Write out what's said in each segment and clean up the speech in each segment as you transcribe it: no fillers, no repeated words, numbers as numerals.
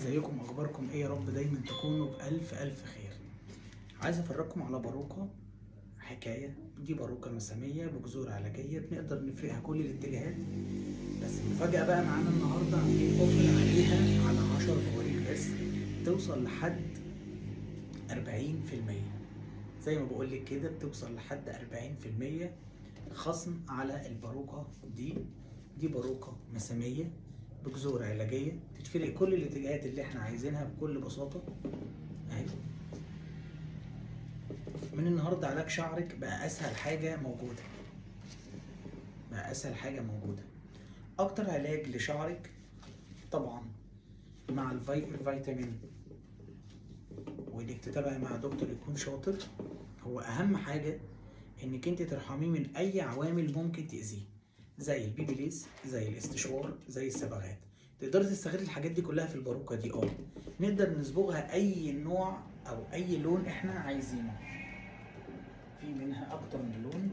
ازيكم، اخباركم ايه؟ يا رب دايما تكونوا بالف الف خير. عايز افرجكم على باروكه حكايه. دي باروكه مساميه بجذور علاجيه بنقدر نفرقها كل الاتجاهات. بس المفاجاه بقى معانا النهارده عاملين اوفر عليها على 10 بواريك بس، توصل لحد 40%. زي ما بقولك كده بتوصل لحد 40% خصم على الباروكه دي. دي باروكه مساميه بجذور علاجيه تتفرق كل الاتجاهات اللي احنا عايزينها بكل بساطه. اهي من النهارده علاج شعرك بقى اسهل حاجه موجوده. اكتر علاج لشعرك طبعا مع الفيتامين، وانك تتابعي مع دكتور يكون شاطر. هو اهم حاجه انك انت ترحميه من اي عوامل ممكن تاذيه، زي البيبيليز، زي الاستشوار، زي الصبغات. تقدر تستغل الحاجات دي كلها في الباروكه دي. نقدر نصبغها اي نوع او اي لون احنا عايزينه. في منها اكتر من لون،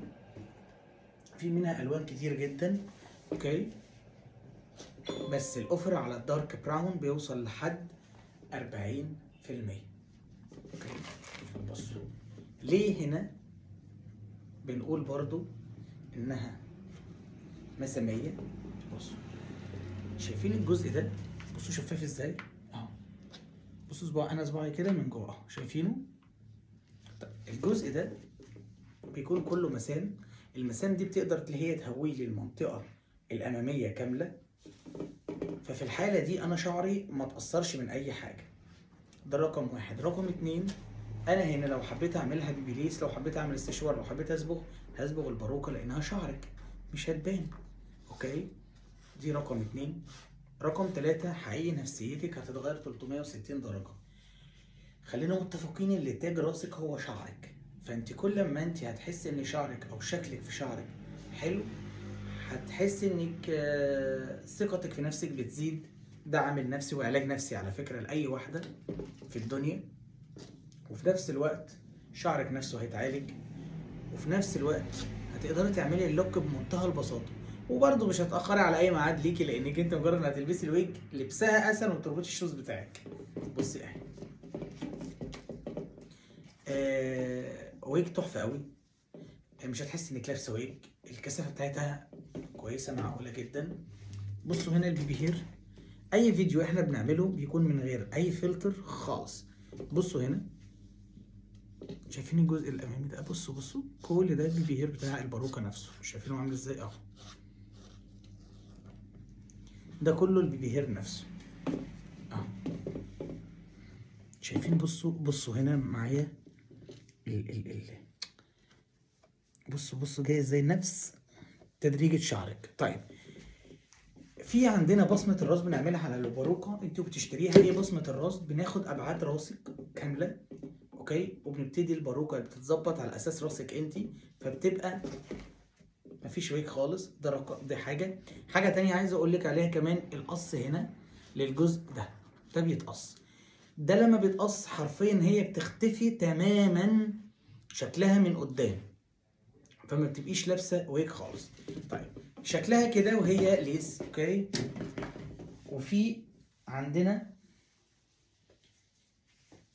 في منها الوان كتير جدا. اوكي، بس الاوفر على الدارك براون بيوصل لحد 40%. اوكي، بصوا ليه هنا بنقول برضو انها مسامية. بصوا، شايفين الجزء ده؟ بصوا شفاف ازاي اهو. بصوا صباع، انا صباعي كده من جوه اهو، شايفينه؟ طيب الجزء ده بيكون كله مسام. المسام دي بتقدر اللي هي تهوي لي المنطقة الأمامية كاملة. ففي الحالة دي أنا شعري ما تأثرش من أي حاجة. ده رقم واحد. رقم اتنين، أنا هنا لو حبيت أعملها بيبيليس، لو حبيت أعمل استشوار، لو حبيت هصبغ الباروكة لأنها شعرك مش هتبان. أوكي، دي رقم اتنين. رقم تلاتة، حقيقي نفسيتك هتتغير 360 درجة. خلينا متفقين ان تاج راسك هو شعرك. فانت كل ما انت هتحس ان شعرك او شكلك في شعرك حلو، هتحس انك ثقتك في نفسك بتزيد. ده عامل نفسي وعلاج نفسي على فكرة لأي واحدة في الدنيا. وفي نفس الوقت شعرك نفسه هيتعالج، وفي نفس الوقت هتقدري تعملي اللوك بمنتهى البساطة. وبرضه مش هتأخري على أي ميعاد ليكي، لأنك أنت مجرد ما هتلبسي الويج لبسها أسهل ما تربطي الشوز بتاعك. بصي أهي، ويج تحفة قوي. مش هتحسي إنك لابسة ويج، الكثافة بتاعتها كويسة معقولة جدا. بصوا هنا البيبي هير، اي فيديو احنا بنعمله بيكون من غير اي فلتر خالص. بصوا هنا، شايفين الجزء الامامي ده؟ بصوا كل ده البيبي هير بتاع الباروكه نفسه. شايفينه عامل ازاي اهو؟ ده كله البيبي هير نفسه اهو. شايفين؟ بصوا هنا معايا ال بصوا جاي ازاي نفس تدريجة شعرك. طيب، في عندنا بصمة الراس بنعملها على الباروكة. انتوا بتشتريها. ايه بصمة الراس؟ بناخد ابعاد راسك كاملة. اوكي، وبنبتدي الباروكة بتتظبط على اساس راسك انتي، فبتبقى مفيش ويك خالص. دي حاجة تانية عايز اقول لك عليها كمان. القص هنا للجزء ده بيتقص. ده لما بيتقص حرفيا هي بتختفي تماما شكلها من قدام، فما بتبقيش لابسه ويك خالص. طيب شكلها كده وهي ليس. اوكي، وفي عندنا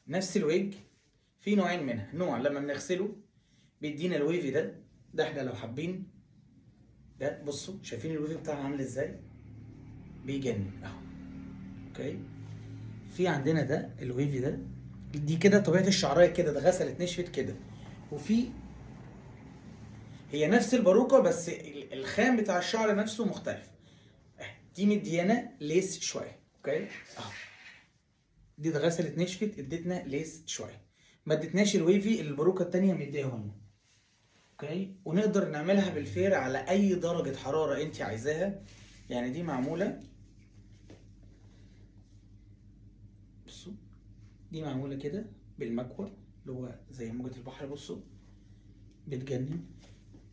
نفس الويج في نوعين منها. نوع لما بنغسله بيدينا الويفي ده احنا لو حابين ده. بصوا شايفين الويفي بتاعها عامل ازاي؟ بيجنن اهو. اوكي، في عندنا ده الويفي دي كده طبيعه الشعريه كده، ده غسلت نشفت كده. وفي هي نفس الباروكه بس الخام بتاع الشعر نفسه مختلف. دي مديانه ليس شويه. اوكي اهو، دي اتغسلت نشفت ادتنا ليس شويه، ما ادتناش الويفي اللي الباروكه التانيه مديها لنا. اوكي، ونقدر نعملها بالفير على اي درجه حراره انت عايزاها. يعني دي معموله، بصوا دي معموله كده بالمكوى اللي هو زي موجه البحر. بصوا بتجنن.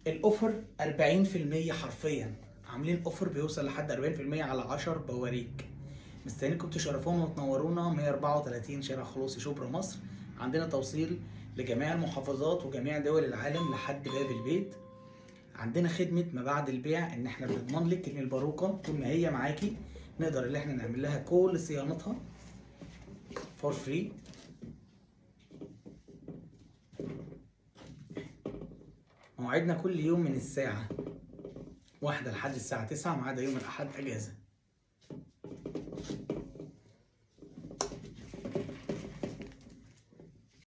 الاوفر 40% حرفيا. عاملين اوفر بيوصل لحد 40% على 10 بواريك. مستنيكم تشرفونا وتنورونا. 134 شارع خلوصي شبرا مصر. عندنا توصيل لجميع المحافظات وجميع دول العالم لحد باب البيت. عندنا خدمة ما بعد البيع، ان احنا بنضمن لك ان الباروكة طول ما هي معاكي نقدر ان احنا نعمل لها كل صيانتها. فور فري. موعدنا كل يوم من الساعة 1 لحد الساعة 9 ما عدا يوم الأحد أجازة.